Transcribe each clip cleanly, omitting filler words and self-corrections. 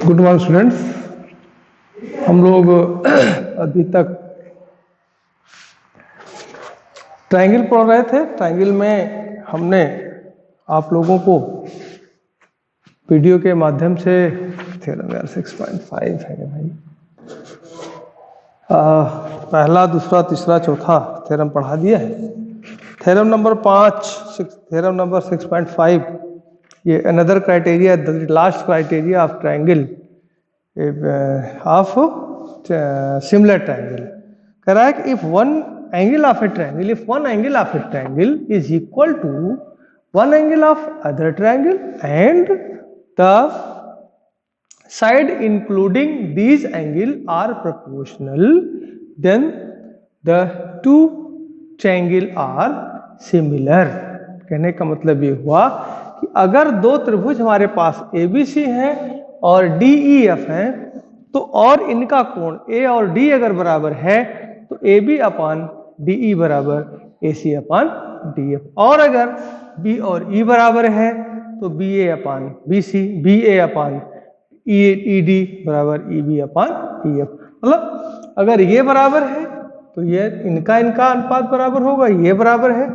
Good morning students. हम लोग अभी तक ट्रायंगल पढ़ रहे थे। ट्रायंगल में हमने आप लोगों को वीडियो के माध्यम से थ्योरम 6.5 है भाई, पहला, दूसरा, तीसरा, चौथा थ्योरम पढ़ा दिया है। थ्योरम नंबर 5, थ्योरम नंबर 6.5, ये another criteria, the last criteria of triangle of similar triangle. कह रहा है कि if one angle of a triangle, if one angle of a triangle is equal to one angle of other triangle and the side including these angle are proportional, then the two triangle are similar। कहने का मतलब ये हुआ कि अगर दो त्रिभुज हमारे पास ABC हैं और DEF हैं, तो और इनका कोण A और D अगर बराबर है तो AB अपान DE बराबर AC अपान DF, और अगर B और E बराबर है तो BA अपान BC, BA अपान ED बराबर EB अपान EF। मतलब अगर ये बराबर है तो ये इनका अनुपात बराबर होगा, ये बराबर है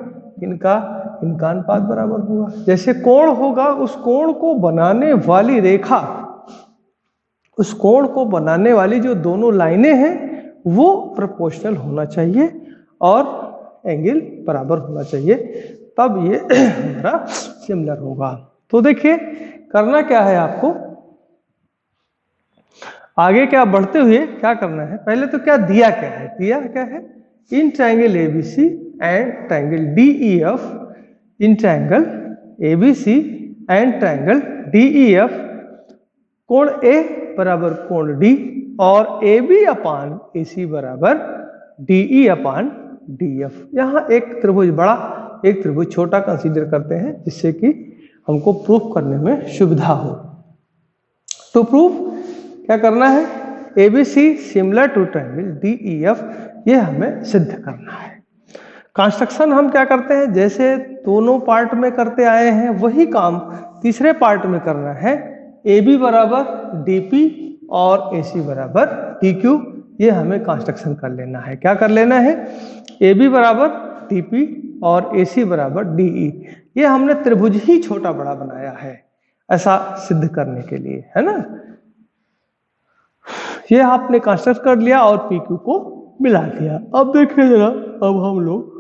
इनका अनुपात बराबर होगा। जैसे कोण होगा, उस कोण को बनाने वाली रेखा, उस कोण को बनाने वाली जो दोनों लाइनें हैं वो प्रोपोर्शनल होना चाहिए और एंगल बराबर होना चाहिए, तब ये हमारा सिमिलर होगा। तो देखिए करना क्या है आपको, आगे क्या बढ़ते हुए क्या करना है। पहले तो क्या दिया क्या है, in triangle ABC and triangle DEF, in triangle ABC and triangle DEF कोण A बराबर कोण D और AB अपान AC बराबर DE अपान DF। यहाँ एक त्रिभुज बड़ा, एक त्रिभुज छोटा कंसीडर करते हैं, जिससे कि हमको प्रूफ करने में सुविधा हो। तो प्रूफ क्या करना है, ABC similar to triangle DEF, ये हमें सिद्ध करना है। कंस्ट्रक्शन हम क्या करते हैं, जैसे दोनों पार्ट में करते आए हैं वही काम तीसरे पार्ट में करना है। AB बराबर DP और AC बराबर DQ, ये हमें कंस्ट्रक्शन कर लेना है। क्या कर लेना है, AB बराबर DP और AC बराबर DE, ये हमने त्रिभुज ही छोटा बड़ा बनाया है ऐसा सिद्ध करने के लिए, है ना। ये आपने कंस्ट्रक्ट कर लिया और PQ को मिला दिया। अब देखिए जरा, अब हम लोग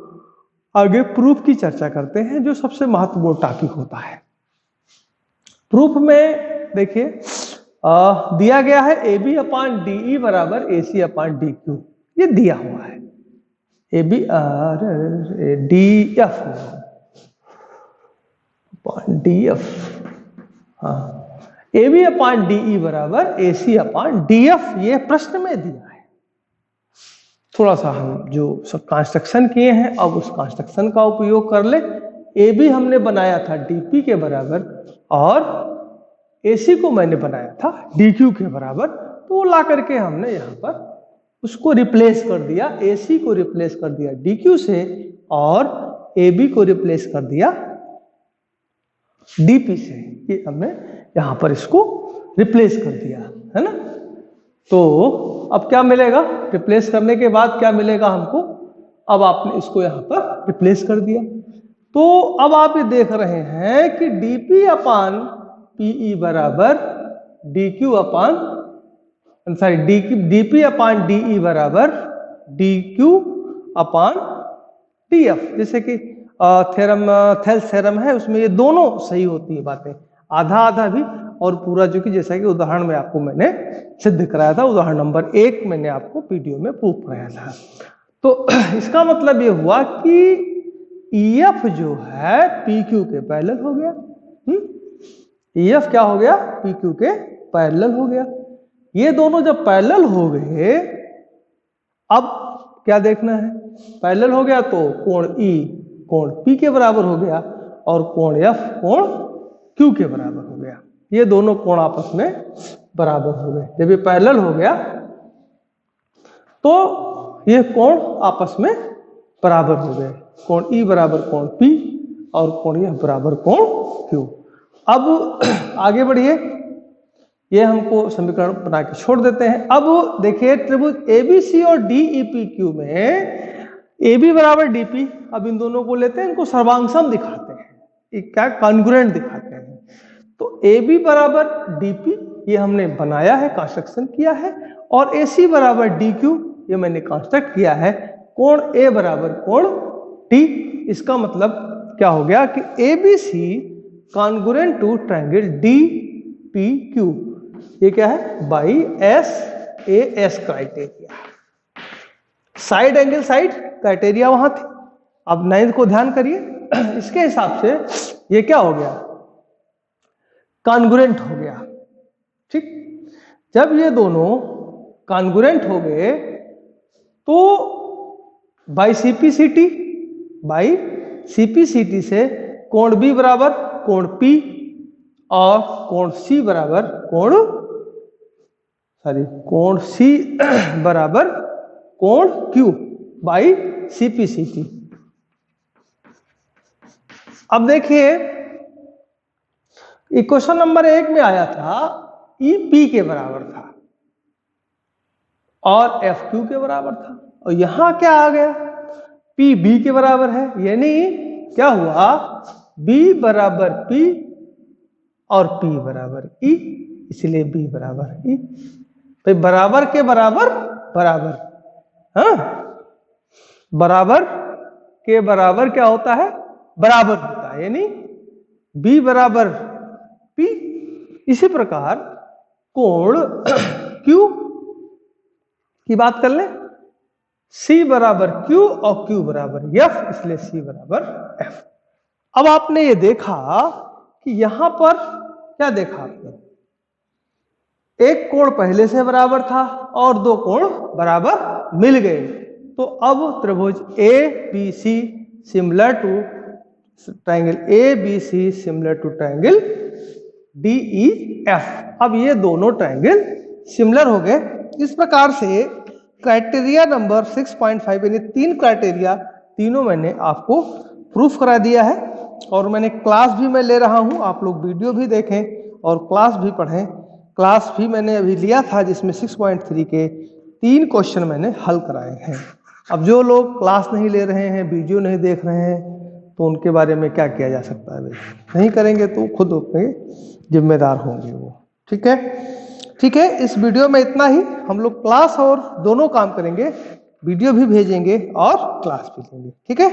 आगे प्रूफ की चर्चा करते हैं, जो सबसे महत्वपूर्ण टॉपिक होता है। प्रूफ में देखिए दिया गया है AB अपान DE बराबर AC अपान DQ, ये दिया हुआ है। AB DF अपान DF, हाँ, AB अपान DE बराबर AC अपान DF, ये प्रश्न में दिया है। थोड़ा सा हम जो सब कंस्ट्रक्शन किए हैं अब उस कंस्ट्रक्शन का उपयोग कर ले। AB हमने बनाया था DP के बराबर और AC को मैंने बनाया था DQ के बराबर, तो ला करके हमने यहाँ पर उसको रिप्लेस कर दिया, AC को रिप्लेस कर दिया DQ से और AB को रिप्लेस कर दिया DP से। ये हमने यहाँ पर इसको रिप्लेस कर दिया, है ना। तो अब क्या मिलेगा, रिप्लेस करने के बाद क्या मिलेगा हमको, अब आपने इसको यहाँ पर रिप्लेस कर दिया, तो अब आप ये देख रहे हैं कि DP अपान PE बराबर DQ अपान DP अपान DE बराबर DQ अपान DF। जैसे कि थेल्स थ्योरम है, उसमें ये दोनों सही होती है बातें, आधा आधा भी और पूरा, जो कि जैसा कि उदाहरण में आपको मैंने सिद्ध कराया था, उदाहरण नंबर 1 मैंने आपको वीडियो में प्रूफ कराया था। तो इसका मतलब ये हुआ कि EF जो है PQ के पैरेलल हो गया। EF क्या हो गया, PQ के पैरेलल हो गया। ये दोनों जब पैरेलल हो गए, अब क्या देखना है, पैरेलल हो गया तो कोण E कोण P के बराबर हो गया और कोण F कोण Q के बराबर हो गया। ये दोनों कोण आपस में बराबर हो गए। जब ये पैरेलल हो गया तो ये कोण आपस में बराबर हो गए, कोण E बराबर कोण P और कोण F बराबर कोण Q। अब आगे बढ़िए, ये हमको समीकरण बना के छोड़ देते हैं। अब देखिए त्रिभुज एबीसी और डीईपीक्यू में AB बराबर DP, अब इन दोनों को लेते हैं, इनको सर्वांगसम दिखाते हैं, ये क्या कॉन्ग्रुएंट दिखाते हैं। तो AB बराबर DP ये हमने बनाया है, कंस्ट्रक्शन किया है, और AC बराबर DQ ये मैंने कंस्ट्रक्ट किया है। कोण A बराबर कोण D, इसका मतलब क्या हो गया कि ABC congruent to triangle DPQ, ये क्या है by SAS criteria. Side angle side criteria वहां थी। अब 9th को ध्यान करिए, इसके हिसाब से ये क्या हो गया, कॉन्ग्रुएंट हो गया। ठीक, जब ये दोनों कॉन्ग्रुएंट हो गए तो बाई CPCT से कोण B बराबर कोण P और कोण C बराबर कोण C बराबर कोण Q बाई CPCT। अब देखिए इक्वेशन नंबर 1 में आया था EP के बराबर था और FQ के बराबर था, और यहां क्या आ गया, PB के बराबर है, यानी क्या हुआ B बराबर P और P बराबर E, इसलिए B बराबर E। भाई बराबर के बराबर बराबर, हाँ बराबर के बराबर क्या होता है, बराबर होता है, यानी B बराबर P। इसी प्रकार कोण Q की बात कर लें, C बराबर Q और Q बराबर F, इसलिए C बराबर F। अब आपने ये देखा कि यहां पर क्या देखा आपने, एक कोण पहले से बराबर था और दो कोण बराबर मिल गए। तो अब त्रिभुज ABC similar to triangle ABC similar to triangle DEF। अब ये दोनों ट्रायंगल सिमिलर हो गए। इस प्रकार से क्राइटेरिया नंबर 6.5 यानी 3 क्राइटेरिया, तीनों मैंने आपको प्रूफ करा दिया है, और मैंने क्लास भी मैं ले रहा हूं, आप लोग वीडियो भी देखें और क्लास भी पढ़ें। क्लास भी मैंने अभी लिया था जिसमें 6.3 के 3 क्वेश्चन मैंने हल कराए हैं। अब जो लोग क्लास नहीं ले रहे हैं, वीडियो नहीं देख रहे हैं, तो उनके बारे में क्या किया जा सकता है, नहीं करेंगे तो खुद अपने जिम्मेदार होंगे वो। ठीक है, ठीक है, इस वीडियो में इतना ही। हम लोग क्लास और दोनों काम करेंगे, वीडियो भी भेजेंगे और क्लास भी लेंगे। ठीक है।